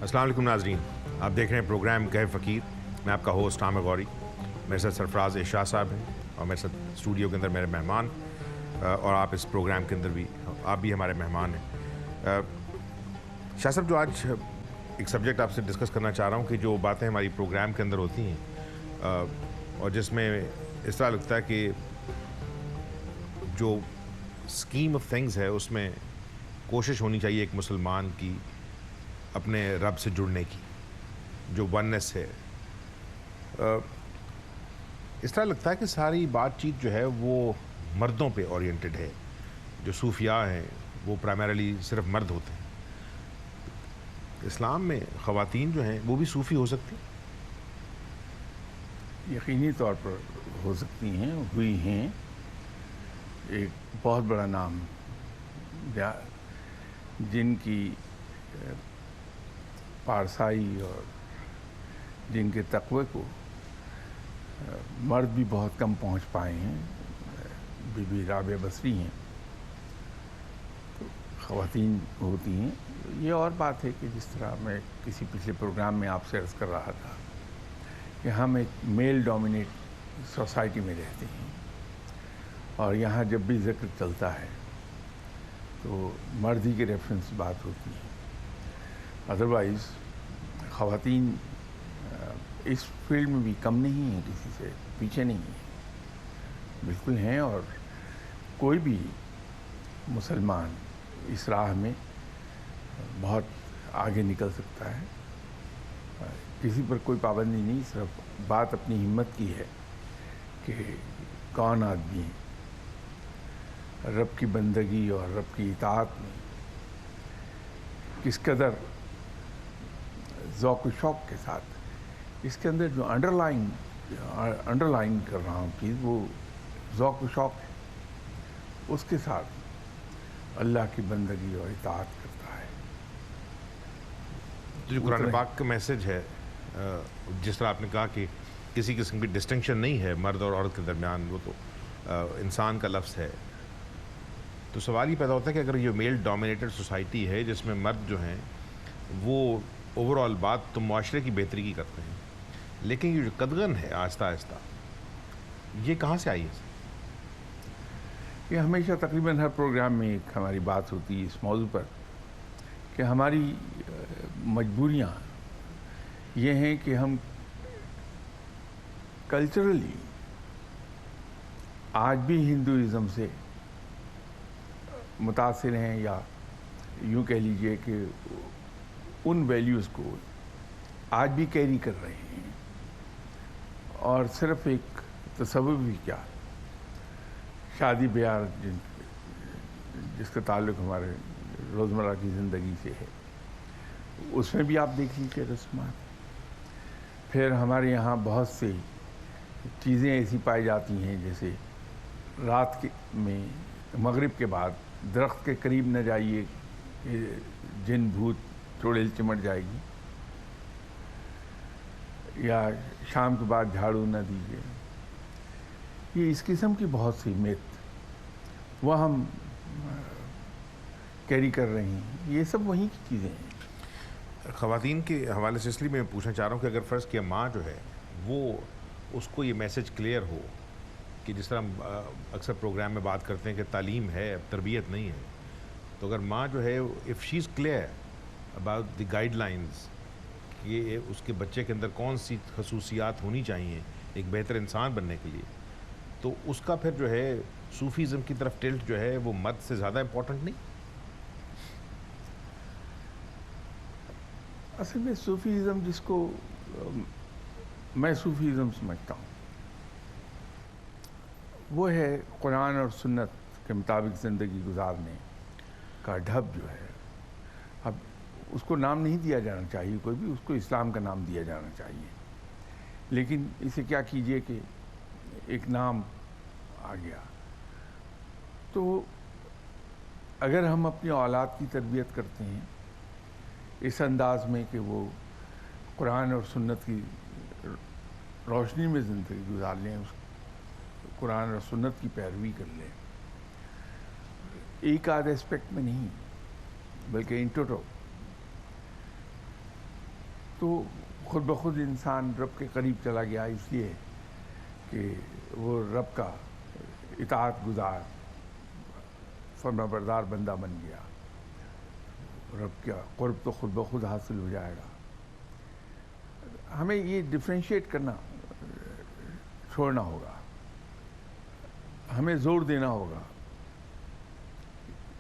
السلام علیکم ناظرین، آپ دیکھ رہے ہیں پروگرام کہہ فقیر. میں آپ کا ہوسٹ عامر غوری. میرے ساتھ سرفراز اشاع صاحب ہیں اور میرے ساتھ اسٹوڈیو کے اندر میرے مہمان، اور آپ اس پروگرام کے اندر بھی آپ بھی ہمارے مہمان ہیں. شاہ صاحب، جو آج ایک سبجیکٹ آپ سے ڈسکس کرنا چاہ رہا ہوں کہ جو باتیں ہماری پروگرام کے اندر ہوتی ہیں اور جس میں اس طرح لگتا ہے کہ جو اسکیم آف تھنگز ہے اس میں کوشش ہونی چاہیے ایک مسلمان کی اپنے رب سے جڑنے کی، جو وننس ہے. اس طرح لگتا ہے کہ ساری بات چیت جو ہے وہ مردوں پہ اورینٹڈ ہے. جو صوفیاء ہیں وہ پرائمریلی صرف مرد ہوتے ہیں. اسلام میں خواتین جو ہیں وہ بھی صوفی ہو سکتی ہیں؟ یقینی طور پر ہو سکتی ہیں، ہوئی ہیں. ایک بہت بڑا نام جن کی پارسائی اور جن کے تقوی کو مرد بھی بہت کم پہنچ پائے ہیں، بی بی رابعہ بصری ہیں، تو خواتین ہوتی ہیں. یہ اور بات ہے کہ جس طرح میں کسی پچھلے پروگرام میں آپ سے عرض کر رہا تھا کہ ہم ایک میل ڈومینیٹ سوسائٹی میں رہتے ہیں، اور یہاں جب بھی ذکر چلتا ہے تو مرد ہی کے ریفرنس بات ہوتی ہے. ادروائز خواتین اس فیلڈ میں بھی کم نہیں ہیں، کسی سے پیچھے نہیں ہیں، بالکل ہیں. اور کوئی بھی مسلمان اس راہ میں بہت آگے نکل سکتا ہے. کسی پر کوئی پابندی نہیں، صرف بات اپنی ہمت کی ہے کہ کون آدمی رب کی بندگی اور رب کی اطاعت میں کس قدر ذوق و شوق کے ساتھ، اس کے اندر جو انڈر لائن کر رہا ہوں چیز، وہ ذوق و شوق ہے، اس کے ساتھ اللہ کی بندگی اور اطاعت کرتا ہے. جو قرآن پاک کا میسج ہے، جس طرح آپ نے کہا کہ کسی قسم کی ڈسٹنکشن نہیں ہے مرد اور عورت کے درمیان، وہ تو انسان کا لفظ ہے. تو سوال یہ پیدا ہوتا ہے کہ اگر یہ میل ڈومینیٹڈ سوسائٹی ہے جس میں مرد جو ہیں وہ اوور آل بات تو معاشرے کی بہتری کی کرتے ہیں، لیکن یہ جو قدغن ہے آہستہ آہستہ، یہ کہاں سے آئی ہے؟ یہ ہمیشہ تقریباً ہر پروگرام میں ایک ہماری بات ہوتی ہے اس موضوع پر کہ ہماری مجبوریاں یہ ہیں کہ ہم کلچرلی آج بھی ہندوازم سے متاثر ہیں، یا یوں کہہ لیجئے کہ ان ویلیوز کو آج بھی کیری کر رہے ہیں. اور صرف ایک تصور بھی کیا، شادی بیاہ جس کا تعلق ہمارے روزمرہ کی زندگی سے ہے، اس میں بھی آپ دیکھ لیجیے رسومات. پھر ہمارے یہاں بہت سی چیزیں ایسی پائی جاتی ہیں، جیسے رات میں مغرب کے بعد درخت کے قریب نہ جائیے، جن بھوت چڑیل چمٹ جائے گی، یا شام کے بعد جھاڑو نہ دیجیے. یہ اس قسم کی بہت سی میت وہ ہم کیری کر رہے ہیں. یہ سب وہیں کی چیزیں ہیں. خواتین کے حوالے سے اس لیے میں پوچھنا چاہ رہا ہوں کہ اگر فرض کیا ماں جو ہے وہ اس کو یہ میسج کلیئر ہو کہ جس طرح ہم اکثر پروگرام میں بات کرتے ہیں کہ تعلیم ہے، تربیت نہیں ہے، تو اگر ماں جو ہے if she is clear about the guide lines کہ اس کے بچے کے اندر کون سی خصوصیات ہونی چاہیے ایک بہتر انسان بننے کے لیے، تو اس کا پھر جو ہے صوفیزم کی طرف ٹلٹ جو ہے وہ مرد سے زیادہ امپورٹنٹ نہیں؟ اصل میں صوفیزم، جس کو میں صوفیزم سمجھتا ہوں، وہ ہے قرآن اور سنت کے مطابق زندگی گزارنے کا ڈھب جو ہے. اب اس کو نام نہیں دیا جانا چاہیے کوئی بھی، اس کو اسلام کا نام دیا جانا چاہیے. لیکن اسے کیا کیجئے کہ ایک نام آ گیا. تو اگر ہم اپنی اولاد کی تربیت کرتے ہیں اس انداز میں کہ وہ قرآن اور سنت کی روشنی میں زندگی گزار لیں، اس قرآن اور سنت کی پیروی کر لیں، ایک آدھ اسپیکٹ میں نہیں بلکہ ان ٹوٹل، تو خود بخود انسان رب کے قریب چلا گیا، اس لیے کہ وہ رب کا اطاعت گزار فرما بردار بندہ بن گیا، رب کا قرب تو خود بخود حاصل ہو جائے گا۔ ہمیں یہ ڈفرینشیٹ کرنا چھوڑنا ہوگا، ہمیں زور دینا ہوگا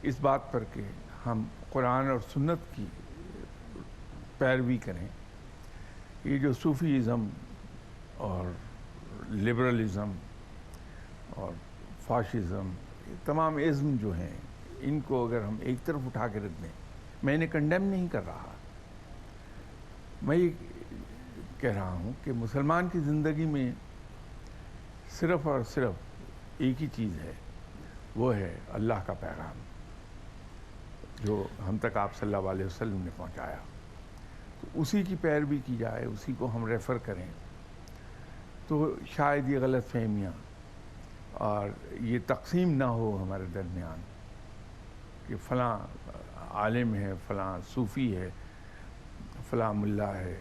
اس بات پر کہ ہم قرآن اور سنت کی پیروی کریں۔ یہ جو صوفیزم اور لبرلزم اور فاشزم، تمام ازم جو ہیں، ان کو اگر ہم ایک طرف اٹھا کے رکھ دیں، میں انہیں کنڈیم نہیں کر رہا، میں یہ کہہ رہا ہوں کہ مسلمان کی زندگی میں صرف اور صرف ایک ہی چیز ہے، وہ ہے اللہ کا پیغام جو ہم تک آپ صلی اللہ علیہ وسلم نے پہنچایا، تو اسی کی پیروی کی جائے، اسی کو ہم ریفر کریں، تو شاید یہ غلط فہمیاں اور یہ تقسیم نہ ہو ہمارے درمیان کہ فلاں عالم ہے، فلاں صوفی ہے، فلاں ملا ہے۔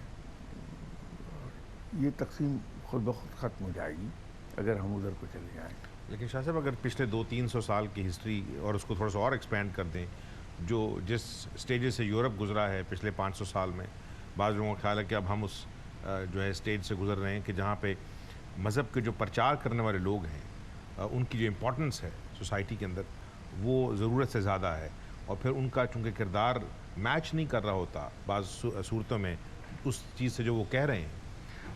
یہ تقسیم خود بخود ختم ہو جائے گی اگر ہم ادھر کو چلے جائیں۔ لیکن شاہ صاحب اگر پچھلے 200-300 سال کی ہسٹری اور اس کو تھوڑا سا اور ایکسپینڈ کر دیں، جو جس سٹیجز سے یورپ گزرا ہے پچھلے 500 سال میں، بعض لوگوں کا خیال ہے کہ اب ہم اس جو ہے اسٹیج سے گزر رہے ہیں کہ جہاں پہ مذہب کے جو پرچار کرنے والے لوگ ہیں ان کی جو امپورٹنس ہے سوسائٹی کے اندر وہ ضرورت سے زیادہ ہے، اور پھر ان کا چونکہ کردار میچ نہیں کر رہا ہوتا بعض صورتوں میں اس چیز سے جو وہ کہہ رہے ہیں،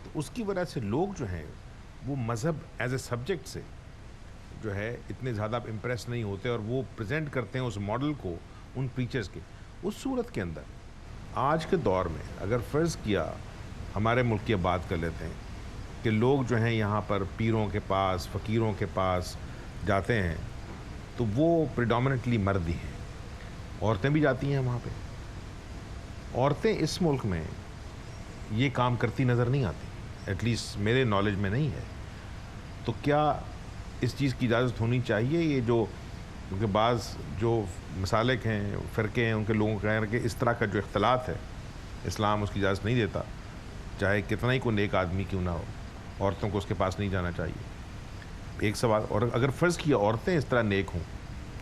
تو اس کی وجہ سے لوگ جو ہیں وہ مذہب ایز اے سبجیکٹ سے جو ہے اتنے زیادہ امپریس نہیں ہوتے، اور وہ پریزنٹ کرتے ہیں اس ماڈل کو ان پریچرز کے۔ اس صورت کے اندر آج کے دور میں اگر فرض کیا ہمارے ملک کی بات کر لیتے ہیں کہ لوگ جو ہیں یہاں پر پیروں کے پاس، فقیروں کے پاس جاتے ہیں، تو وہ پریڈومننٹلی مرد ہی ہیں، عورتیں بھی جاتی ہیں وہاں پہ۔ عورتیں اس ملک میں یہ کام کرتی نظر نہیں آتی، ایٹ لیسٹ میرے نالج میں نہیں ہے۔ تو کیا اس چیز کی اجازت ہونی چاہیے؟ یہ جو کیونکہ بعض جو مسالک ہیں، فرقے ہیں، ان کے لوگوں کا کہنا ہے کہ اس طرح کا جو اختلاط ہے اسلام اس کی اجازت نہیں دیتا، چاہے کتنا ہی کوئی نیک آدمی کیوں نہ ہو، عورتوں کو اس کے پاس نہیں جانا چاہیے۔ ایک سوال، اور اگر فرض کیا عورتیں اس طرح نیک ہوں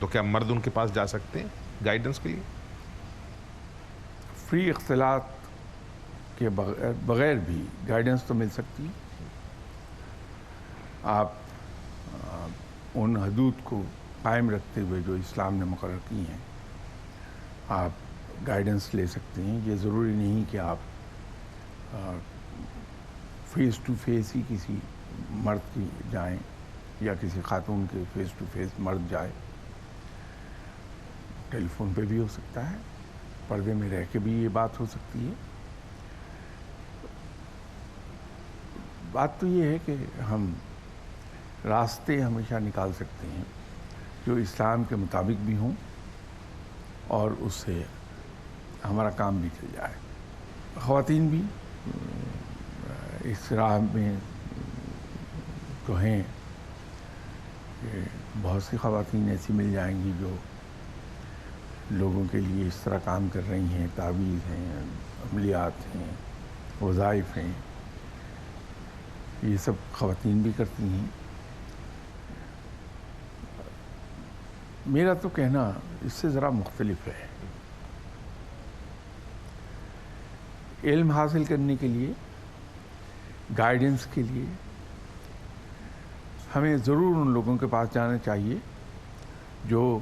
تو کیا مرد ان کے پاس جا سکتے ہیں گائیڈنس کے لیے؟ فری اختلاط کے بغیر بھی گائیڈنس تو مل سکتی ہے۔ آپ ان حدود کو قائم رکھتے ہوئے جو اسلام نے مقرر کی ہیں آپ گائیڈنس لے سکتے ہیں۔ یہ ضروری نہیں کہ آپ فیس ٹو فیس ہی کسی مرد کی جائیں یا کسی خاتون کے فیس ٹو فیس مرد جائے، ٹیلی فون پہ بھی ہو سکتا ہے، پردے میں رہ کے بھی یہ بات ہو سکتی ہے۔ بات تو یہ ہے کہ ہم راستے ہمیشہ نکال سکتے ہیں جو اسلام کے مطابق بھی ہوں اور اس سے ہمارا کام بھی چل جائے۔ خواتین بھی اس راہ میں تو ہیں کہ بہت سی خواتین ایسی مل جائیں گی جو لوگوں کے لیے اس طرح کام کر رہی ہیں، تعویذ ہیں، عملیات ہیں، وظائف ہیں، یہ سب خواتین بھی کرتی ہیں۔ میرا تو کہنا اس سے ذرا مختلف ہے۔ علم حاصل کرنے کے لیے، گائیڈنس کے لیے ہمیں ضرور ان لوگوں کے پاس جانا چاہیے جو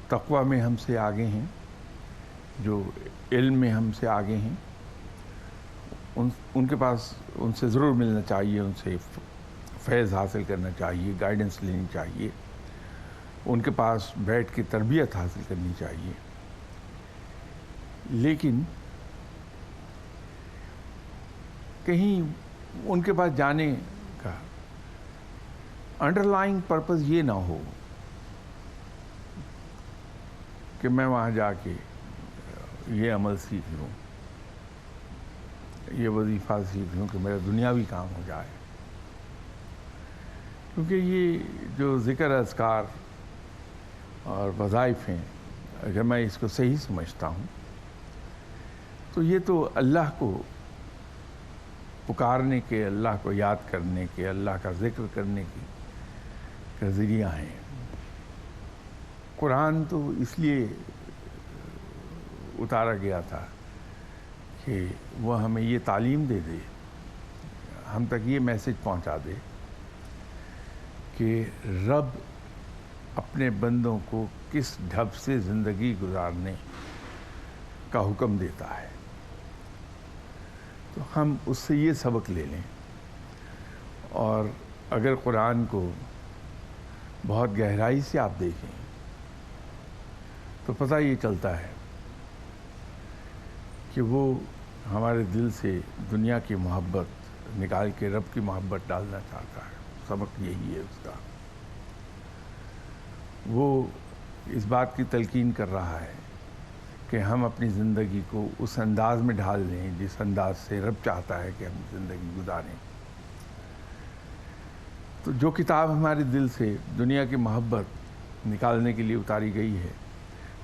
تقویٰ میں ہم سے آگے ہیں، جو علم میں ہم سے آگے ہیں۔ ان کے پاس ان سے ضرور ملنا چاہیے، ان سے فیض حاصل کرنا چاہیے، گائیڈنس لینی چاہیے، ان کے پاس بیٹھ کے تربیت حاصل کرنی چاہیے۔ لیکن کہیں ان کے پاس جانے کا انڈر لائنگ پرپز یہ نہ ہو کہ میں وہاں جا کے یہ عمل سیکھ لوں، یہ وظیفہ سیکھ لوں کہ میرا دنیاوی کام ہو جائے۔ کیونکہ یہ جو ذکر اذکار اور وظائف ہیں، اگر میں اس کو صحیح سمجھتا ہوں، تو یہ تو اللہ کو پکارنے کے، اللہ کو یاد کرنے کے، اللہ کا ذکر کرنے کا ذریعہ ہیں۔ قرآن تو اس لیے اتارا گیا تھا کہ وہ ہمیں یہ تعلیم دے دے، ہم تک یہ میسج پہنچا دے کہ رب اپنے بندوں کو کس ڈھب سے زندگی گزارنے کا حکم دیتا ہے۔ تو ہم اس سے یہ سبق لے لیں، اور اگر قرآن کو بہت گہرائی سے آپ دیکھیں تو پتہ یہ چلتا ہے کہ وہ ہمارے دل سے دنیا کی محبت نکال کے رب کی محبت ڈالنا چاہتا ہے۔ سبق یہی ہے اس کا۔ وہ اس بات کی تلقین کر رہا ہے کہ ہم اپنی زندگی کو اس انداز میں ڈھال دیں جس انداز سے رب چاہتا ہے کہ ہم زندگی گزاریں۔ تو جو کتاب ہمارے دل سے دنیا کی محبت نکالنے کے لیے اتاری گئی ہے،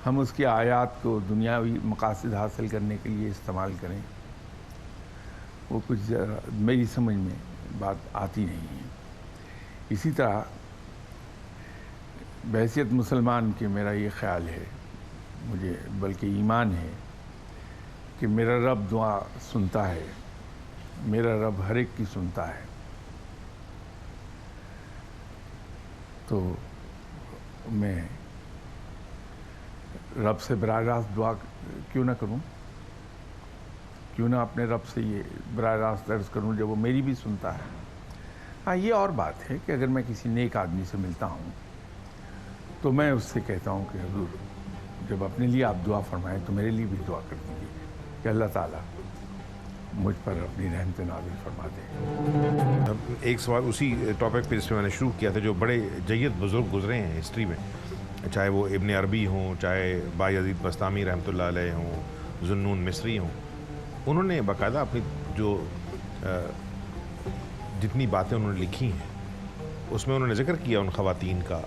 ہم اس کی آیات کو دنیاوی مقاصد حاصل کرنے کے لیے استعمال کریں، وہ کچھ میری سمجھ میں بات آتی نہیں ہے۔ اسی طرح بحیثیت مسلمان کے میرا یہ خیال ہے، مجھے بلکہ ایمان ہے کہ میرا رب دعا سنتا ہے، میرا رب ہر ایک کی سنتا ہے۔ تو میں رب سے براہ راست دعا کیوں نہ کروں، کیوں نہ اپنے رب سے یہ براہ راست عرض کروں جب وہ میری بھی سنتا ہے۔ ہاں، یہ اور بات ہے کہ اگر میں کسی نیک آدمی سے ملتا ہوں تو میں اس سے کہتا ہوں کہ حضور جب اپنے لیے آپ دعا فرمائیں تو میرے لیے بھی دعا کر دیجیے کہ اللہ تعالیٰ مجھ پر اپنی رحمت نازل فرما دے۔ ایک سوال اسی ٹاپک پہ جس میں نے شروع کیا تھا، جو بڑے جید بزرگ گزرے ہیں ہسٹری میں، چاہے وہ ابن عربی ہوں، چاہے بایزید بستامی رحمۃ اللہ علیہ ہوں، ذوالنون مصری ہوں، انہوں نے باقاعدہ اپنی جو جتنی باتیں انہوں نے لکھی ہیں اس میں انہوں نے ذکر کیا ان خواتین کا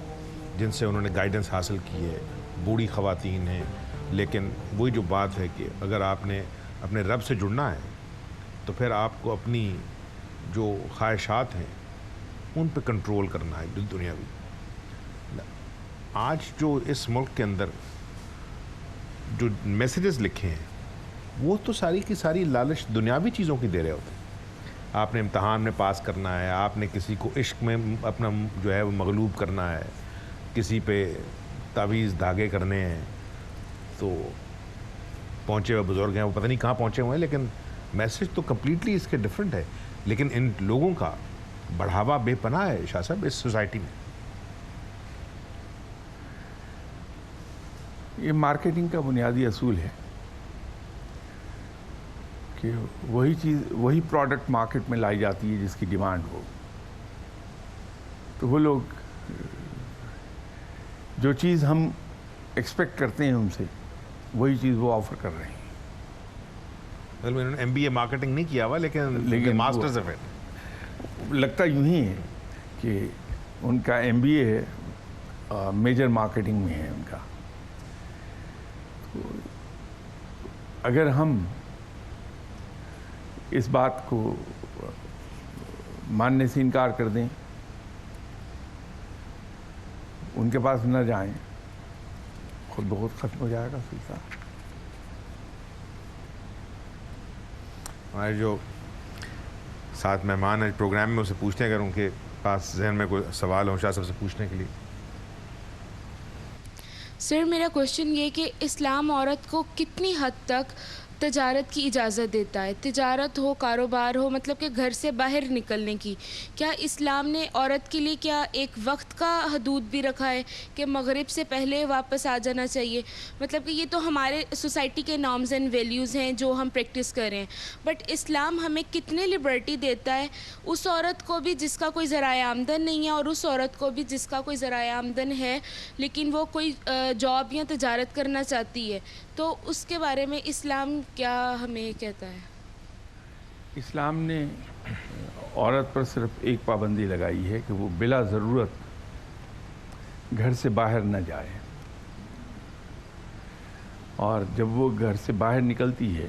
جن سے انہوں نے گائیڈنس حاصل کی ہے۔ بوڑھی خواتین ہیں، لیکن وہی جو بات ہے کہ اگر آپ نے اپنے رب سے جڑنا ہے تو پھر آپ کو اپنی جو خواہشات ہیں ان پہ کنٹرول کرنا ہے دنیاوی۔ آج جو اس ملک کے اندر جو میسیجز لکھے ہیں وہ تو ساری کی ساری لالچ دنیاوی چیزوں کی دے رہے ہوتے ہیں۔ آپ نے امتحان میں پاس کرنا ہے، آپ نے کسی کو عشق میں اپنا جو ہے وہ مغلوب کرنا ہے، کسی پہ تعویذ دھاگے کرنے ہیں، تو پہنچے ہوئے بزرگ ہیں، وہ پتہ نہیں کہاں پہنچے ہوئے ہیں، لیکن میسج تو کمپلیٹلی اس کے ڈفرینٹ ہے۔ لیکن ان لوگوں کا بڑھاوا بے پناہ ہے شاہ صاحب اس سوسائٹی میں۔ یہ مارکیٹنگ کا بنیادی اصول ہے کہ وہی پروڈکٹ مارکیٹ میں لائی جاتی ہے جس کی ڈیمانڈ ہو۔ تو وہ لوگ جو چیز ہم ایکسپیکٹ کرتے ہیں ان سے، وہی چیز وہ آفر کر رہے ہیں۔ انہوں نے MBA مارکیٹنگ نہیں کیا ہوا، لیکن ماسٹرز آف اٹ لگتا یوں ہی ہے کہ ان کا MBA ہے، میجر مارکیٹنگ میں ہے ان کا۔ اگر ہم اس بات کو ماننے سے انکار کر دیں، ان کے پاس نہ جائیں، خود بخود ختم ہو جائے گا سلسلہ۔ ہمارے جو ساتھ مہمان ہیں پروگرام میں، اسے پوچھتے ہیں اگر ان کے پاس ذہن میں کوئی سوال ہو شاہ صاحب سے پوچھنے کے لیے۔ سر، میرا کوشچن یہ کہ اسلام عورت کو کتنی حد تک تجارت کی اجازت دیتا ہے؟ تجارت ہو، کاروبار ہو، مطلب کہ گھر سے باہر نکلنے کی۔ کیا اسلام نے عورت کے لیے کیا ایک وقت کا حدود بھی رکھا ہے کہ مغرب سے پہلے واپس آ جانا چاہیے؟ مطلب کہ یہ تو ہمارے سوسائٹی کے نارمز اینڈ ویلیوز ہیں جو ہم پریکٹس کر رہے ہیں، بٹ اسلام ہمیں کتنے لبرٹی دیتا ہے اس عورت کو بھی جس کا کوئی ذرائع آمدن نہیں ہے، اور اس عورت کو بھی جس کا کوئی ذرائع آمدن ہے لیکن وہ کوئی جاب یا تجارت کرنا چاہتی ہے، تو اس کے بارے میں اسلام کیا ہمیں کہتا ہے؟ اسلام نے عورت پر صرف ایک پابندی لگائی ہے کہ وہ بلا ضرورت گھر سے باہر نہ جائے، اور جب وہ گھر سے باہر نکلتی ہے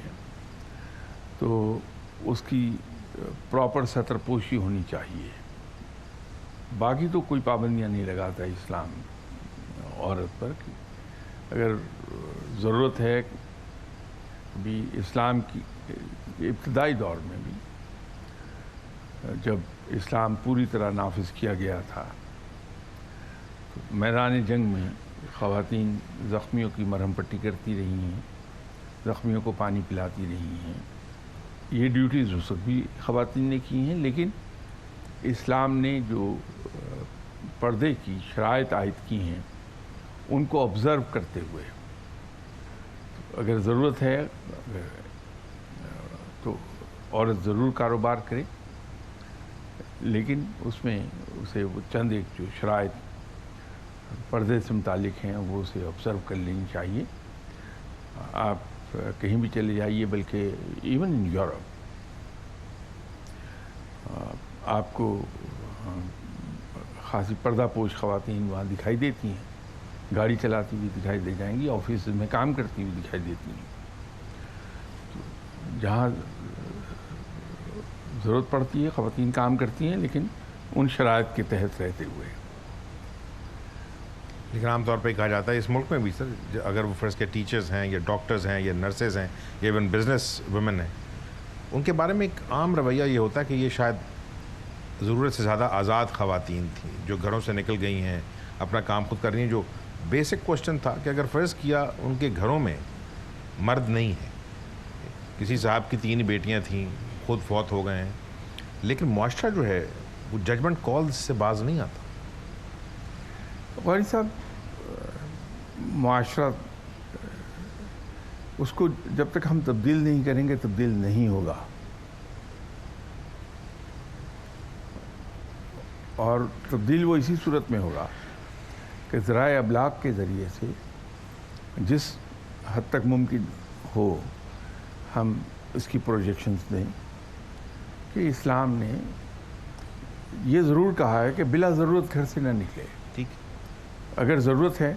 تو اس کی پراپر سطر پوشی ہونی چاہیے. باقی تو کوئی پابندیاں نہیں لگاتا اسلام عورت پر. کہ اگر ضرورت ہے بھی اسلام کی ابتدائی دور میں بھی جب اسلام پوری طرح نافذ کیا گیا تھا تو میدان جنگ میں خواتین زخمیوں کی مرہم پٹی کرتی رہی ہیں, زخمیوں کو پانی پلاتی رہی ہیں. یہ ڈیوٹیز اس وقت بھی خواتین نے کی ہیں, لیکن اسلام نے جو پردے کی شرائط عائد کی ہیں ان کو آبزرو کرتے ہوئے اگر ضرورت ہے تو عورت ضرور کاروبار کرے, لیکن اس میں اسے وہ چند ایک جو شرائط پردے سے متعلق ہیں وہ اسے آبزرو کر لینی چاہیے. آپ کہیں بھی چلے جائیے, بلکہ ایون ان یورپ آپ کو خاصی پردہ پوش خواتین وہاں دکھائی دیتی ہیں, گاڑی چلاتی ہوئی دکھائی دے جائیں گی, آفس میں کام کرتی ہوئی دکھائی دیتی ہیں. جہاں ضرورت پڑتی ہے خواتین کام کرتی ہیں, لیکن ان شرائط کے تحت رہتے ہوئے. لیکن عام طور پہ کہا جاتا ہے اس ملک میں بھی سر, اگر وہ فرض کے ٹیچرز ہیں یا ڈاکٹرز ہیں یا نرسز ہیں یا ایون بزنس ویمن ہیں, ان کے بارے میں ایک عام رویہ یہ ہوتا ہے کہ یہ شاید ضرورت سے زیادہ آزاد خواتین تھیں جو گھروں سے نکل گئی ہیں, اپنا کام خود کر رہی ہیں. جو بیسک کوشچن تھا کہ اگر فرض کیا ان کے گھروں میں مرد نہیں ہے, کسی صاحب کی 3 بیٹیاں تھیں, خود فوت ہو گئے ہیں, لیکن معاشرہ جو ہے وہ ججمنٹ کال سے باز نہیں آتا. غوری صاحب, معاشرہ اس کو جب تک ہم تبدیل نہیں کریں گے تبدیل نہیں ہوگا. اور تبدیل وہ اسی صورت میں ہوگا کہ ذرائع ابلاغ کے ذریعے سے جس حد تک ممکن ہو ہم اس کی پروجیکشنز دیں کہ اسلام نے یہ ضرور کہا ہے کہ بلا ضرورت گھر سے نہ نکلے. ٹھیک, اگر ضرورت ہے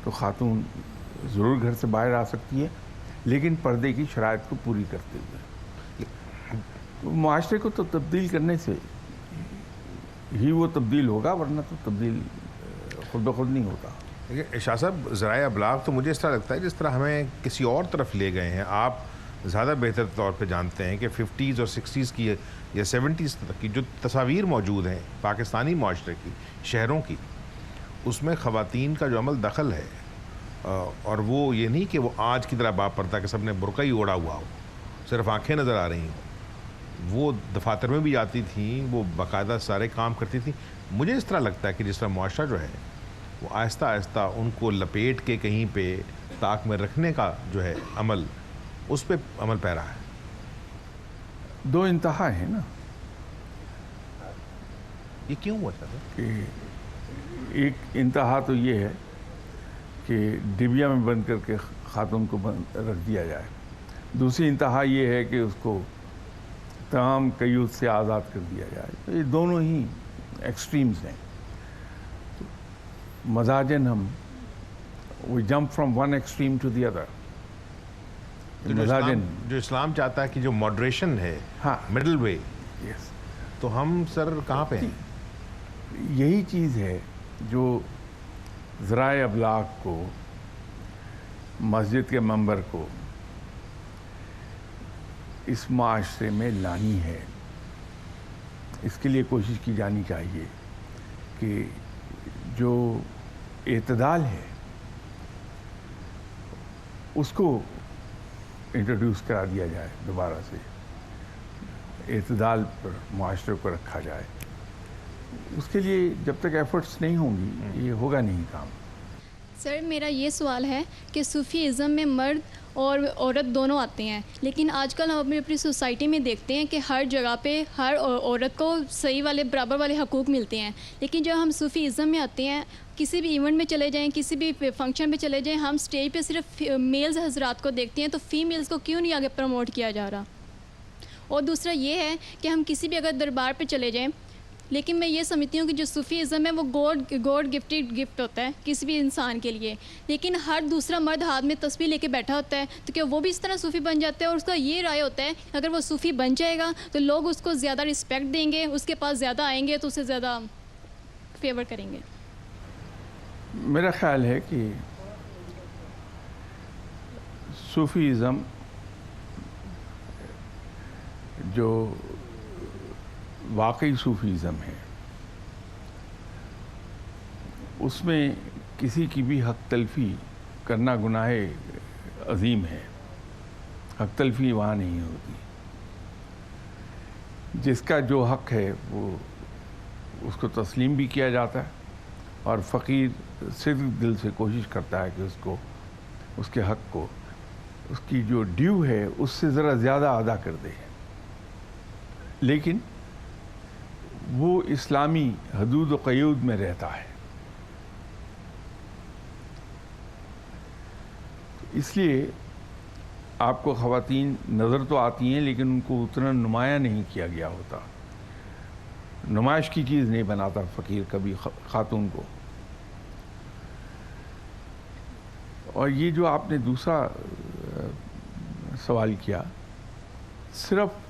تو خاتون ضرور گھر سے باہر آ سکتی ہے, لیکن پردے کی شرائط کو پوری کرتے ہوئے. معاشرے کو تو تبدیل کرنے سے ہی وہ تبدیل ہوگا, ورنہ تو تبدیل خود بخود نہیں ہوتا. لیکن شاہ صاحب, ذرائع ابلاغ تو مجھے اس طرح لگتا ہے جس طرح ہمیں کسی اور طرف لے گئے ہیں. آپ زیادہ بہتر طور پہ جانتے ہیں کہ 50s اور 60s کی یا 70s تک کی جو تصاویر موجود ہیں پاکستانی معاشرے کی, شہروں کی, اس میں خواتین کا جو عمل دخل ہے, اور وہ یہ نہیں کہ وہ آج کی طرح باپ پڑتا کہ سب نے برقع ہی اوڑا ہوا ہو, صرف آنکھیں نظر آ رہی ہوں. وہ دفاتر میں بھی جاتی تھیں, وہ باقاعدہ سارے کام کرتی تھیں. مجھے اس طرح لگتا ہے کہ جس طرح معاشرہ جو ہے وہ آہستہ آہستہ ان کو لپیٹ کے کہیں پہ طاق میں رکھنے کا جو ہے عمل, اس پہ عمل پہ رہا ہے. 2 انتہا ہیں نا. یہ کیوں ہوا تھا کہ ایک انتہا تو یہ ہے کہ ڈبیا میں بند کر کے خاتون کو رکھ دیا جائے. دوسری انتہا یہ ہے کہ اس کو تمام قیود سے آزاد کر دیا جائے. تو یہ دونوں ہی ایکسٹریمز ہیں. تو مزاجن ہم we jump from one extreme to the other. جو اسلام چاہتا ہے کہ جو ماڈریشن ہے, ہاں, مڈل وے, یس, تو ہم سر کہاں پہ ہیں؟ یہی چیز ہے جو ذرائع ابلاغ کو, مسجد کے ممبر کو اس معاشرے میں لانی ہے. اس کے لیے کوشش کی جانی چاہیے کہ جو اعتدال ہے اس کو انٹروڈیوس کرا دیا جائے, دوبارہ سے اعتدال پر معاشرے کو رکھا جائے. اس کے لیے جب تک ایفرٹس نہیں ہوں گی یہ ہوگا نہیں کام. سر میرا یہ سوال ہے کہ صوفی ازم میں مرد اور عورت دونوں آتے ہیں, لیکن آج کل ہم اپنی سوسائٹی میں دیکھتے ہیں کہ ہر جگہ پہ ہر عورت کو صحیح والے برابر والے حقوق ملتے ہیں. لیکن جب ہم صوفی ازم میں آتے ہیں, کسی بھی ایونٹ میں چلے جائیں, کسی بھی فنکشن پہ چلے جائیں, ہم اسٹیج پہ صرف میلز حضرات کو دیکھتے ہیں, تو فیمیلز کو کیوں نہیں آگے پروموٹ کیا جا رہا؟ اور دوسرا یہ ہے کہ ہم کسی بھی اگر دربار پہ چلے جائیں لیکن میں یہ سمجھتی ہوں کہ جو صوفی ازم ہے وہ گاڈ گفٹیڈ گفٹ ہوتا ہے کسی بھی انسان کے لیے. لیکن ہر دوسرا مرد ہاتھ میں تسبیح لے کے بیٹھا ہوتا ہے تو کیا وہ بھی اس طرح صوفی بن جاتا ہے؟ اور اس کا یہ رائے ہوتا ہے کہ اگر وہ صوفی بن جائے گا تو لوگ اس کو زیادہ رسپیکٹ دیں گے, اس کے پاس زیادہ آئیں گے تو اسے زیادہ فیور کریں گے. میرا خیال ہے کہ صوفی ازم جو واقعی صوفی ازم ہے اس میں کسی کی بھی حق تلفی کرنا گناہ عظیم ہے. حق تلفی وہاں نہیں ہوتی. جس کا جو حق ہے وہ اس کو تسلیم بھی کیا جاتا ہے اور فقیر صدق دل سے کوشش کرتا ہے کہ اس کو اس کے حق کو اس کی جو ڈیو ہے اس سے ذرا زیادہ ادا کر دے. لیکن وہ اسلامی حدود و قیود میں رہتا ہے. اس لیے آپ کو خواتین نظر تو آتی ہیں لیکن ان کو اتنا نمایاں نہیں کیا گیا ہوتا. نمائش کی چیز نہیں بناتا فقیر کبھی خاتون کو. اور یہ جو آپ نے دوسرا سوال کیا, صرف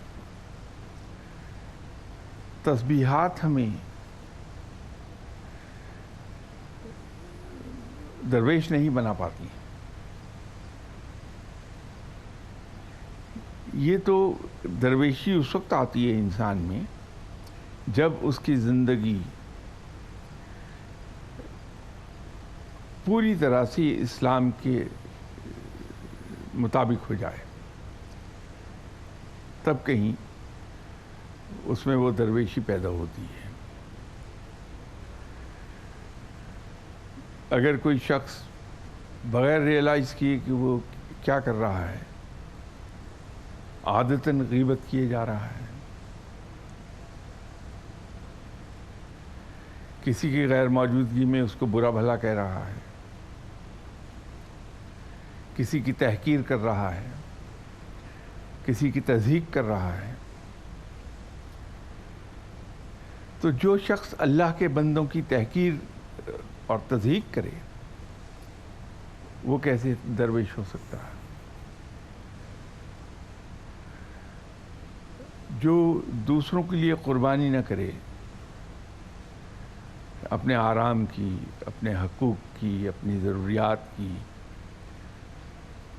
تسبیحات ہمیں درویش نہیں بنا پاتی. یہ تو درویشی اس وقت آتی ہے انسان میں جب اس کی زندگی پوری طرح سے اسلام کے مطابق ہو جائے, تب کہیں اس میں وہ درویشی پیدا ہوتی ہے. اگر کوئی شخص بغیر ریئلائز کیے کہ وہ کیا کر رہا ہے, عادتاً غیبت کیے جا رہا ہے, کسی کی غیر موجودگی میں اس کو برا بھلا کہہ رہا ہے, کسی کی تحقیر کر رہا ہے, کسی کی تضحیق کر رہا ہے, تو جو شخص اللہ کے بندوں کی تحقیر اور تضحیق کرے وہ کیسے درویش ہو سکتا ہے؟ جو دوسروں کے لیے قربانی نہ کرے, اپنے آرام کی, اپنے حقوق کی, اپنی ضروریات کی,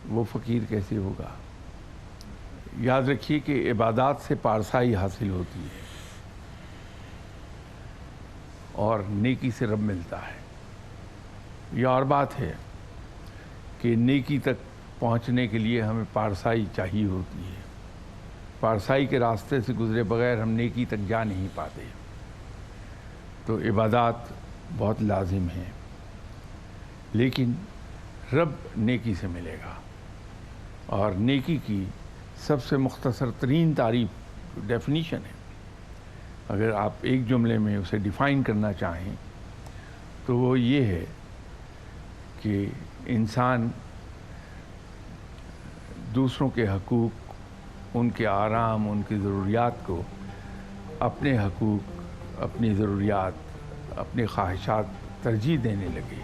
وہ فقیر کیسے ہوگا؟ یاد رکھیے کہ عبادات سے پارسائی حاصل ہوتی ہے اور نیکی سے رب ملتا ہے. یہ اور بات ہے کہ نیکی تک پہنچنے کے لیے ہمیں پارسائی چاہیے ہوتی ہے. پارسائی کے راستے سے گزرے بغیر ہم نیکی تک جا نہیں پاتے. تو عبادات بہت لازم ہیں, لیکن رب نیکی سے ملے گا. اور نیکی کی سب سے مختصر ترین تعریف ڈیفینیشن ہے. اگر آپ ایک جملے میں اسے ڈیفائن کرنا چاہیں تو وہ یہ ہے کہ انسان دوسروں کے حقوق, ان کے آرام, ان کی ضروریات کو اپنے حقوق, اپنی ضروریات, اپنی خواہشات ترجیح دینے لگے,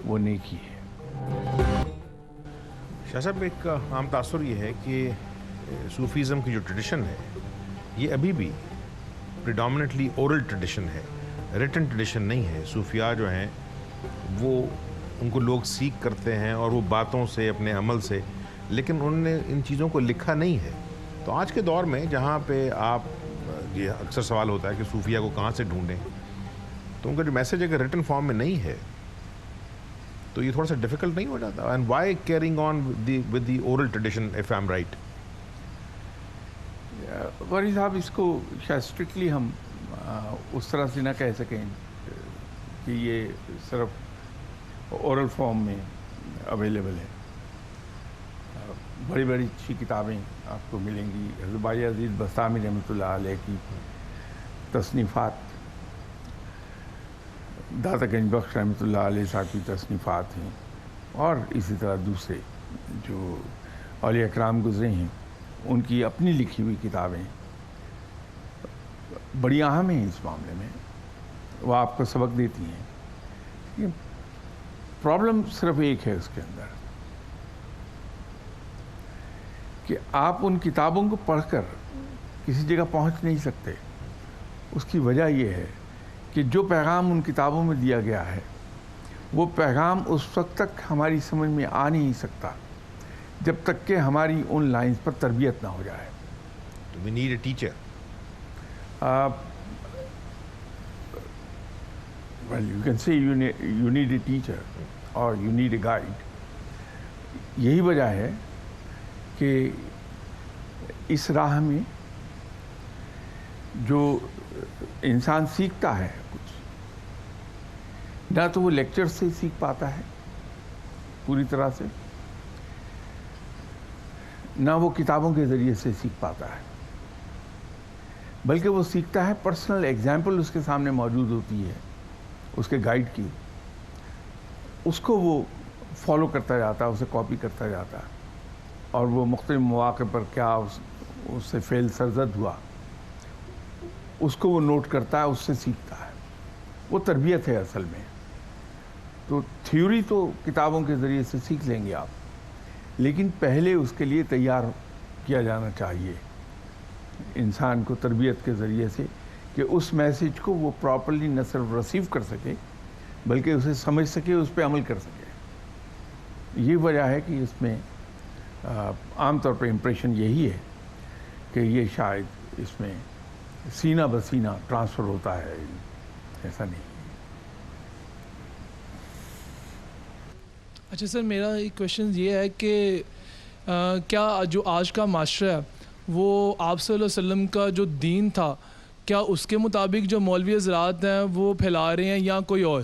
وہ نیکی ہے. شاہ صاحب, ایک عام تاثر یہ ہے کہ صوفیزم کی جو ٹریڈیشن ہے یہ ابھی بھی پریڈومننٹلی اورل ٹریڈیشن ہے, ریٹن ٹریڈیشن نہیں ہے. صوفیاء جو ہیں وہ ان کو لوگ سیکھ کرتے ہیں اور وہ باتوں سے, اپنے عمل سے, لیکن انہوں نے ان چیزوں کو لکھا نہیں ہے. تو آج کے دور میں جہاں پہ آپ, یہ اکثر سوال ہوتا ہے کہ صوفیاء کو کہاں سے ڈھونڈیں, تو ان کا جو میسیج اگر ریٹن فارم میں نہیں ہے تو یہ تھوڑا سا ڈیفیکلٹ نہیں ہو جاتا؟ And why carrying on with the oral tradition if I am right? Ghori sahab, اس کو شاید اسٹرکٹلی ہم اس طرح سے نہ کہہ سکیں کہ یہ صرف اورل فارم میں اویلیبل ہے. بڑی بڑی اچھی کتابیں آپ کو ملیں گی. حضرت بائی عزیز بسطامی رحمۃ اللہ علیہ کی تصنیفات, داتا گنج بخش رحمۃ اللہ علیہ صاحب کی تصنیفات ہیں, اور اسی طرح دوسرے جو اولیاء اکرام گزرے ہیں ان کی اپنی لکھی ہوئی کتابیں بڑی اہم ہیں اس معاملے میں، وہ آپ کو سبق دیتی ہیں. یہ پرابلم صرف ایک ہے اس کے اندر کہ آپ ان کتابوں کو پڑھ کر کسی جگہ پہنچ نہیں سکتے. اس کی وجہ یہ ہے کہ جو پیغام ان کتابوں میں دیا گیا ہے وہ پیغام اس وقت تک ہماری سمجھ میں آ نہیں سکتا جب تک کہ ہماری ان لائنز پر تربیت نہ ہو جائے. We need a teacher. Well, you can say you need a teacher or you need a guide. یہی وجہ ہے کہ اس راہ میں جو انسان سیکھتا ہے کچھ، نہ تو وہ لیکچر سے سیکھ پاتا ہے پوری طرح سے، نہ وہ کتابوں کے ذریعے سے سیکھ پاتا ہے، بلکہ وہ سیکھتا ہے پرسنل ایگزامپل اس کے سامنے موجود ہوتی ہے اس کے گائیڈ کی، اس کو وہ فالو کرتا جاتا ہے، اسے کاپی کرتا جاتا ہے، اور وہ مختلف مواقع پر کیا اس سے فعل سرزد ہوا اس کو وہ نوٹ کرتا ہے، اس سے سیکھتا ہے. وہ تربیت ہے اصل میں. تو تھیوری تو کتابوں کے ذریعے سے سیکھ لیں گے آپ، لیکن پہلے اس کے لیے تیار کیا جانا چاہیے انسان کو تربیت کے ذریعے سے کہ اس میسیج کو وہ پراپرلی نہ صرف ریسیو کر سکے بلکہ اسے سمجھ سکے، اس پہ عمل کر سکے. یہ وجہ ہے کہ اس میں عام طور پہ امپریشن یہی ہے کہ یہ شاید اس میں سینہ بسینہ ٹرانسفر ہوتا ہے، ایسا نہیں. اچھا سر، میرا ایک کویشچن یہ ہے کہ کیا جو آج کا معاشرہ ہے وہ آپ صلی اللہ علیہ وسلم کا جو دین تھا، کیا اس کے مطابق جو مولوی حضرات ہیں وہ پھیلا رہے ہیں یا کوئی اور؟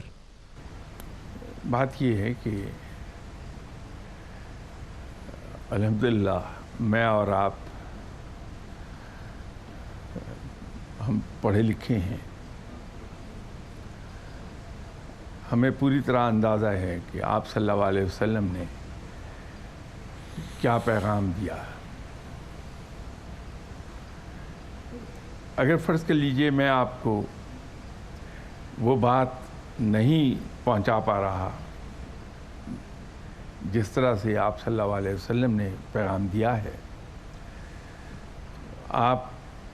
بات یہ ہے کہ الحمدللہ میں اور آپ ہم پڑھے لکھے ہیں، ہمیں پوری طرح اندازہ ہے کہ آپ صلی اللہ علیہ وسلم نے کیا پیغام دیا. اگر فرض کر لیجئے میں آپ کو وہ بات نہیں پہنچا پا رہا جس طرح سے آپ صلی اللہ علیہ وسلم نے پیغام دیا ہے، آپ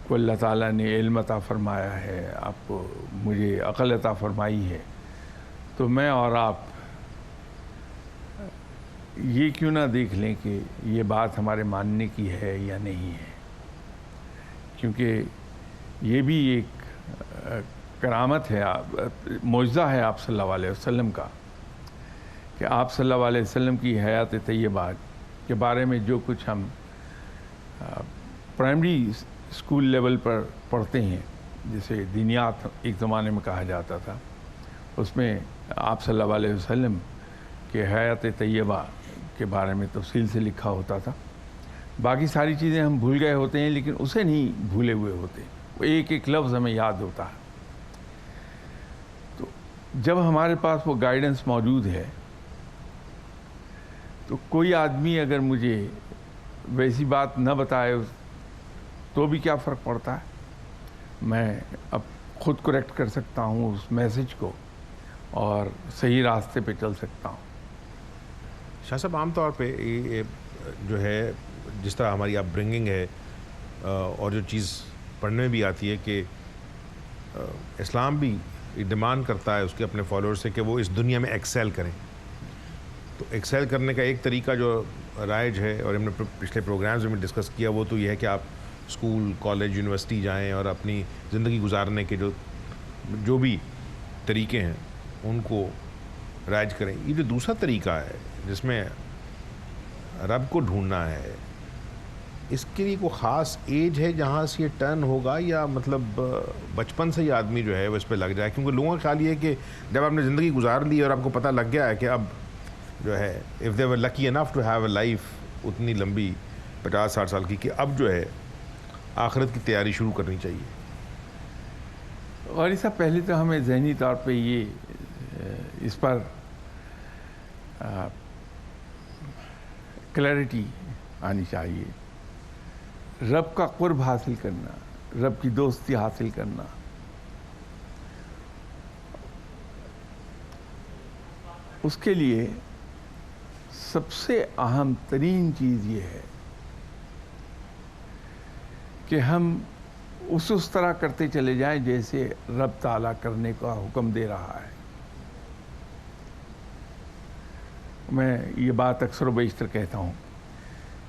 کو اللہ تعالیٰ نے علم عطا فرمایا ہے، آپ کو مجھے عقل عطا فرمائی ہے، تو میں اور آپ یہ کیوں نہ دیکھ لیں کہ یہ بات ہمارے ماننے کی ہے یا نہیں ہے. کیونکہ یہ بھی ایک کرامت ہے، معجزہ ہے آپ صلی اللہ علیہ وسلم کا کہ آپ صلی اللہ علیہ وسلم کی حیات طیبہ کے بارے میں جو کچھ ہم پرائمری اسکول لیول پر پڑھتے ہیں، جسے دینیات ایک زمانے میں کہا جاتا تھا، اس میں آپ صلی اللہ علیہ وسلم کے حیات طیبہ کے بارے میں تفصیل سے لکھا ہوتا تھا. باقی ساری چیزیں ہم بھول گئے ہوتے ہیں لیکن اسے نہیں بھولے ہوئے ہوتے، وہ ایک ایک لفظ ہمیں یاد ہوتا ہے. تو جب ہمارے پاس وہ گائیڈنس موجود ہے تو کوئی آدمی اگر مجھے ویسی بات نہ بتائے تو بھی کیا فرق پڑتا ہے، میں اب خود کریکٹ کر سکتا ہوں اس میسیج کو اور صحیح راستے پہ چل سکتا ہوں. شاہ صاحب، عام طور پہ یہ جو ہے جس طرح ہماری اپ برنگنگ ہے اور جو چیز پڑھنے میں بھی آتی ہے کہ اسلام بھی ڈیمانڈ کرتا ہے اس کے اپنے فالوورز سے کہ وہ اس دنیا میں ایکسیل کریں. تو ایکسیل کرنے کا ایک طریقہ جو رائج ہے اور ہم نے پچھلے پروگرامز میں ڈسکس کیا وہ تو یہ ہے کہ آپ اسکول، کالج، یونیورسٹی جائیں اور اپنی زندگی گزارنے کے جو بھی طریقے ہیں ان کو رائج کریں. یہ جو دوسرا طریقہ ہے جس میں رب کو ڈھونڈنا ہے، اس کے لیے کوئی خاص ایج ہے جہاں سے یہ ٹرن ہوگا، یا مطلب بچپن سے ہی آدمی جو ہے وہ اس پہ لگ جائے؟ کیونکہ لوگوں کا خیال یہ ہے کہ جب آپ نے زندگی گزار لی اور آپ کو پتہ لگ گیا ہے کہ اب جو ہے if they were lucky enough to have a life اتنی لمبی 50-60 سال کی، کہ اب جو ہے آخرت کی تیاری شروع کرنی چاہیے. اور اس سے پہلے تو ہمیں ذہنی طور پہ یہ اس پر کلیئرٹی آنی چاہیے. رب کا قرب حاصل کرنا، رب کی دوستی حاصل کرنا. اس کے لیے سب سے اہم ترین چیز یہ ہے کہ ہم اس طرح کرتے چلے جائیں جیسے رب تعالیٰ کرنے کا حکم دے رہا ہے. میں یہ بات اکثر و بیشتر کہتا ہوں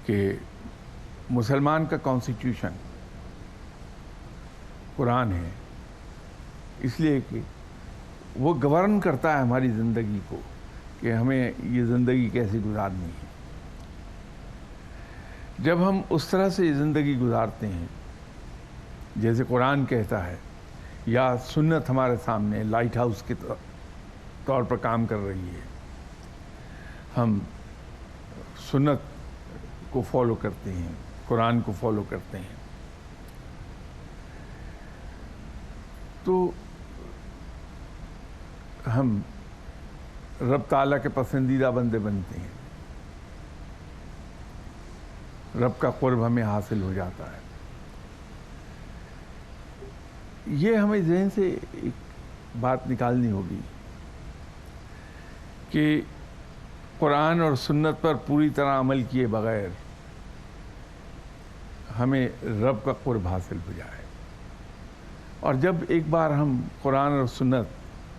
کہ مسلمان کا کانسٹیٹیوشن قرآن ہے، اس لیے کہ وہ گورن کرتا ہے ہماری زندگی کو کہ ہمیں یہ زندگی کیسے گزارنی ہے. جب ہم اس طرح سے زندگی گزارتے ہیں جیسے قرآن کہتا ہے، یا سنت ہمارے سامنے لائٹ ہاؤس کے طور پر کام کر رہی ہے، ہم سنت کو فالو کرتے ہیں، قرآن کو فالو کرتے ہیں، تو ہم رب تعالیٰ کے پسندیدہ بندے بنتے ہیں، رب کا قرب ہمیں حاصل ہو جاتا ہے. یہ ہمیں ذہن سے ایک بات نکالنی ہوگی کہ قرآن اور سنت پر پوری طرح عمل کیے بغیر ہمیں رب کا قرب حاصل ہو جائے. اور جب ایک بار ہم قرآن اور سنت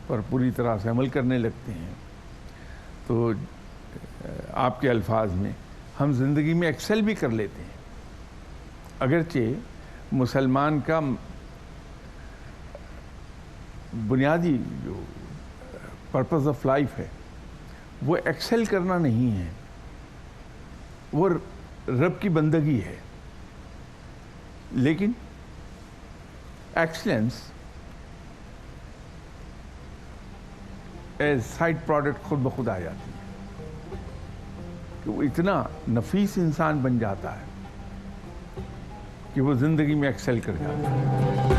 پر پوری طرح سے عمل کرنے لگتے ہیں تو آپ کے الفاظ میں ہم زندگی میں ایکسل بھی کر لیتے ہیں. اگرچہ مسلمان کا بنیادی جو پرپز آف لائف ہے وہ ایکسل کرنا نہیں ہے، وہ رب کی بندگی ہے، لیکن ایکسلنس ایز سائڈ پروڈکٹ خود بخود آ جاتی ہے کہ وہ اتنا نفیس انسان بن جاتا ہے کہ وہ زندگی میں ایکسل کر جاتا ہے.